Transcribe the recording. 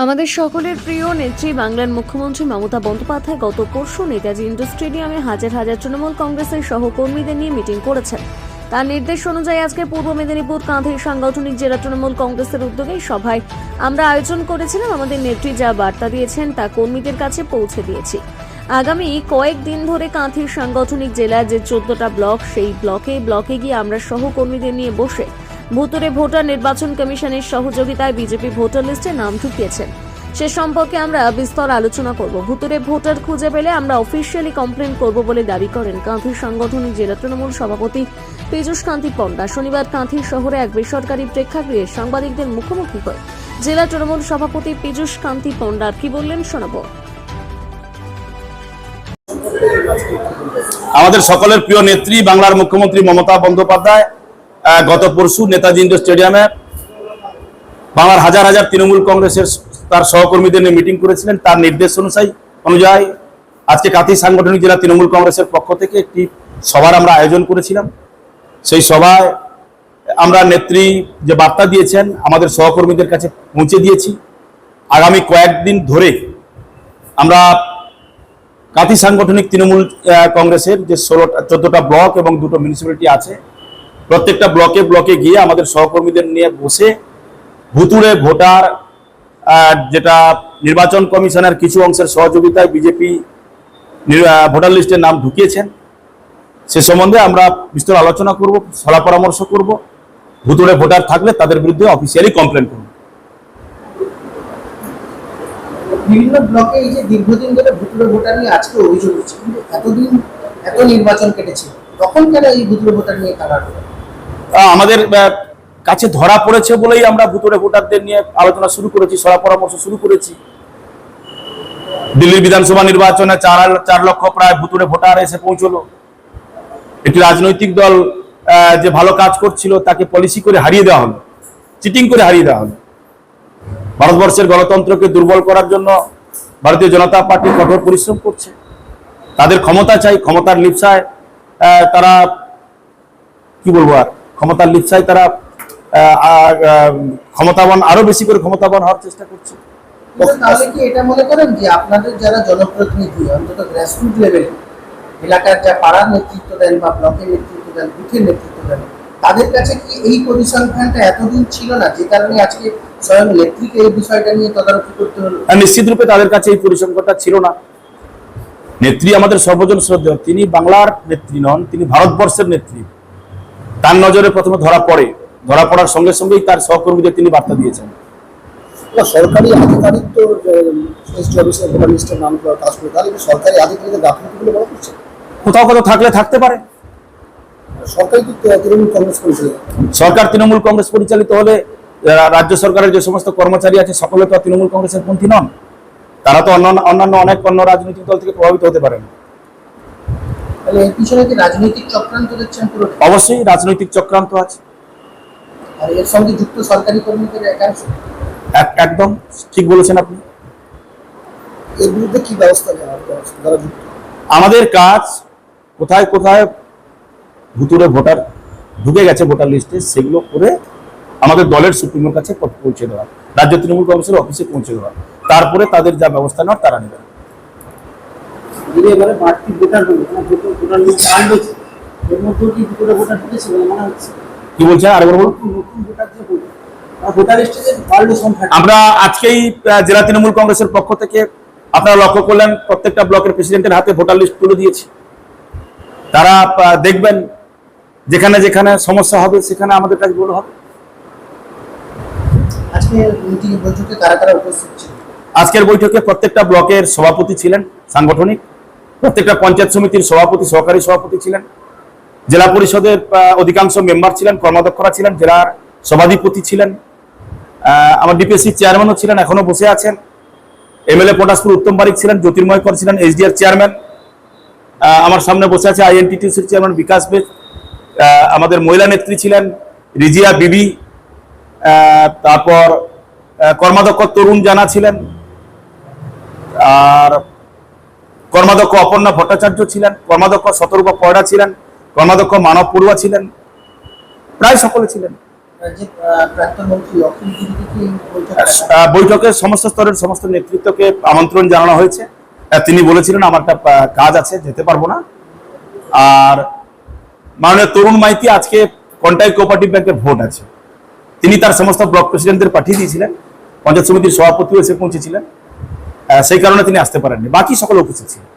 আমাদের সকলের প্রিয় নেত্রী বাংলার মুখ্যমন্ত্রী মমতা বন্দ্যোপাধ্যায় গত পরশু নেতাজি ইন্ডোর স্টেডিয়ামে হাজার হাজার তৃণমূল কংগ্রেসের সহকর্মীদের নিয়ে মিটিং করেছেন। তার নির্দেশ অনুযায়ী আজকে পূর্ব মেদিনীপুর কাঁথি সাংগঠনিক জেলা তৃণমূল কংগ্রেসের উদ্যোগে সভায় আমরা আয়োজন করেছিলাম। আমাদের নেত্রী যা বার্তা দিয়েছেন তা কর্মীদের কাছে পৌঁছে দিয়েছি। আগামী কয়েকদিন ধরে কাঁথির সাংগঠনিক জেলার যে 14টা ব্লক, সেই ব্লকে গিয়ে আমরা সহকর্মীদের নিয়ে বসে ভুতুড়ে ভোটার নির্বাচন কমিশনের সহযোগিতায় বিজেপি ভোটার লিস্টে নাম ঢুকিয়েছেন সে সম্পর্কে আমরা বিস্তর আলোচনা করব। ভুতুড়ে ভোটার খুঁজে পেলে আমরা অফিসিয়ালি কমপ্লেন করব বলে দাবি করেন কাঁথির সাংগঠনিক জেলা তৃণমূল সভাপতি পীযূষ কান্তি পণ্ডা। শনিবার কাঁথি শহরে এক বেসরকারি প্রেক্ষাগৃহে সাংবাদিকদের মুখোমুখি হয়ে জেলা তৃণমূল সভাপতি পীযূষ কান্তি পণ্ডা কি বললেন শোনাবো। আমাদের সকলের প্রিয় নেত্রী বাংলার মুখ্যমন্ত্রী মমতা বন্দ্যোপাধ্যায় গত পরশু নেতাজি ইন্ডোর স্টেডিয়ামে বাংলার হাজার হাজার তৃণমূল কংগ্রেসের তার সহকর্মীদের নিয়ে মিটিং করেছিলেন। তার নির্দেশ অনুযায়ী আজকে কাঁথি সাংগঠনিক জেলা তৃণমূল কংগ্রেসের পক্ষ থেকে একটি সভার আমরা আয়োজন করেছিলাম। সেই সভায় আমরা নেত্রী যে বার্তা দিয়েছেন আমাদের সহকর্মীদের কাছে পৌঁছে দিয়েছি। আগামী কয়েকদিন ধরে আমরা কাঁথি সাংগঠনিক তৃণমূল কংগ্রেসের যে 14টা ব্লক এবং 2টো মিউনিসিপ্যালিটি আছে, প্রত্যেকটা ব্লকে গিয়ে আমাদের সহকর্মীদের নিয়ে বসে ভুতুড়ে ভোটার যেটা নির্বাচন কমিশনের কিছু অংশের সহযোগিতায় বিজেপি ভোটার লিস্টের নাম ঢুকিয়েছেন সে সম্বন্ধে আমরা বিস্তর আলোচনা করব, সলা পরামর্শ করব। ভুতুড়ে ভোটার থাকলে তাদের বিরুদ্ধে অফিসিয়ালি কমপ্লেন করব। বিভিন্ন ব্লকে এই যে দীর্ঘদিন ধরে ভুতুড়ে ভোটার নিয়ে আজকে অভিযোগ হচ্ছে, কিন্তু এত নির্বাচন কেটেছে, তখন কেন এই ভুতুড়ে ভোটার নিয়ে কারা আমাদের কাছে ধরা পড়েছে বলেই আমরা ভুতুড়ে ভোটারদের নিয়ে আলোচনা শুরু করেছি, সলা পরামর্শ শুরু করেছি। দিল্লি বিধানসভা নির্বাচনে 4 লক্ষ প্রায় ভুতুড়ে ভোটার এসে পৌঁছলো। একটি রাজনৈতিক দল যে ভালো কাজ করছিল তাকে পলিসি করে হারিয়ে দেওয়া হলো, চিটিং করে হারিয়ে দেওয়া হলো। ভারতবর্ষের গণতন্ত্রকে দুর্বল করার জন্য ভারতীয় জনতা পার্টি কঠোর পরিশ্রম করছে। তাদের ক্ষমতা চাই, ক্ষমতার লিপ্সায় তারা কি বলবো আর ক্ষমতার লিপ্সায় তারা ক্ষমতাবান আরো বেশি করে ক্ষমতাবান হওয়ার চেষ্টা করছে। তাহলে কি এটা মনে করেন যে আপনাদের যারা জনপ্রতিনিধি অন্তত গ্রাসরুট লেভেলে এলাকার যা পাড়ার নেতৃত্ব দেন বা ব্লকের নেতৃত্ব দেন, বুথের নেতৃত্ব দেন, তাদের কাছে কি এই পরিসংখ্যানটা এতদিন ছিল না, যে কারণে আজকে স্বয়ং নেত্রীকে এই বিষয়টা নিয়ে তদারকি করতে হলো? নিশ্চিত রূপে তাদের কাছে এই পরিসংখ্যানটা ছিল না। নেত্রী আমাদের সর্বজন শ্রদ্ধেয়, তিনি বাংলার নেত্রী নন, তিনি ভারতবর্ষের নেত্রী। তার নজরে প্রথমে ধরা পড়ার সঙ্গে সঙ্গেই তার সহকর্মীদের তিনি বার্তা দিয়েছেন। সরকারি আধিকারিক তো নাম কাজ করে, তাহলে সরকারি আধিকারিকের গাফিলতিগুলো বলা হচ্ছে। কোথাও থাকলে থাকতে পারে। সরকার তৃণমূল কংগ্রেস পরিচালিত হলে রাজ্য সরকারের যে সমস্ত কর্মচারী আছে সকলে তো তৃণমূল কংগ্রেসের পন্থী নন। তারা তো অন্যান্য অনেক অন্য রাজনৈতিক দল থেকে প্রভাবিত হতে পারেন। রাজনৈতিক চক্রান্ত দেখছেন? অবশ্যই রাজনৈতিক চক্রান্ত আছে। আর এর সঙ্গে যুক্ত সরকারি কর্মীদের একাংশ। একদম ঠিক বলেছেন আপনি। এর বিরুদ্ধে কি ব্যবস্থা নেওয়া? আমাদের কাজ কোথায় ভুতুড়ে ভোটার ঢুকে গেছে ভোটার লিস্টে সেগুলো করে আমাদের দলের সুপ্রিমোর কাছে পৌঁছে দেওয়া, রাজ্য তৃণমূল কংগ্রেসের অফিসে পৌঁছে দেওয়া, তারপরে তাদের যা ব্যবস্থা নেওয়ার তারা নেবে। কি বলছেন আরেকবার বলুন। আমরা আজকেই জেলা তৃণমূল কংগ্রেসের পক্ষ থেকে আপনারা লক্ষ্য করলেন প্রত্যেকটা ব্লকের প্রেসিডেন্টের হাতে ভোটার লিস্ট তুলে দিয়েছি। তারা দেখবেন যেখানে যেখানে সমস্যা হবে সেখানে আমাদের কাছে বলা হবে। আজকের বৈঠকে প্রত্যেকটা ব্লকের সভাপতি ছিলেন সাংগঠনিক, প্রত্যেকটা পঞ্চায়েত সমিতির সভাপতি, সহকারী সভাপতি ছিলেন, জেলা পরিষদের অধিকাংশ মেম্বার ছিলেন, কর্মাধ্যক্ষরা ছিলেন, জেলার সভাধিপতি ছিলেন, আমার ডিপিএসসি চেয়ারম্যানও ছিলেন, এখনো বসে আছেন, এমএলএ পটাশপুর উত্তম বারিক ছিলেন, জ্যোতির্ময় কর ছিলেন, এসডিআর চেয়ারম্যান, আমার সামনে বসে আছে আইএনটিটিউসির চেয়ারম্যান বিকাশ বেদ, আমাদের মহিলা নেত্রী ছিলেন রিজিয়া বিবি, তারপর কর্মাধ্যক্ষ তরুণ জানা ছিলেন, আর কর্মাধ্যক্ষ অপর্ণা ভট্টাচার্য ছিলেন, কর্মাধ্যক্ষ শতরূপা পয়রা ছিলেন, কর্মাধ্যক্ষ মানব পড়ুয়া ছিলেন, প্রায় সকলে ছিলেন। রাজ্যের প্রাক্তন মন্ত্রী অখিল গিরিকে কি এই বৈঠকে বৈঠকের সমস্ত স্তরের সমস্ত নেতৃত্বকে আমন্ত্রণ জানানো হয়েছে। তিনি বলেছিলেন আমার একটা কাজ আছে, যেতে পারবো না। আর মাননীয় তরুণ মাইতি আজকে কন্টাই কোঅপারেটিভ ব্যাংকের ভোট আছে, তিনি তার সমস্ত ব্লক প্রেসিডেন্টদের পাঠিয়ে দিয়েছিলেন, পঞ্চায়েত সমিতির সভাপতিও এসে পৌঁছেছিলেন, সেই কারণে তিনি আসতে পারেননি, বাকি সকলে উপস্থিত ছিলেন।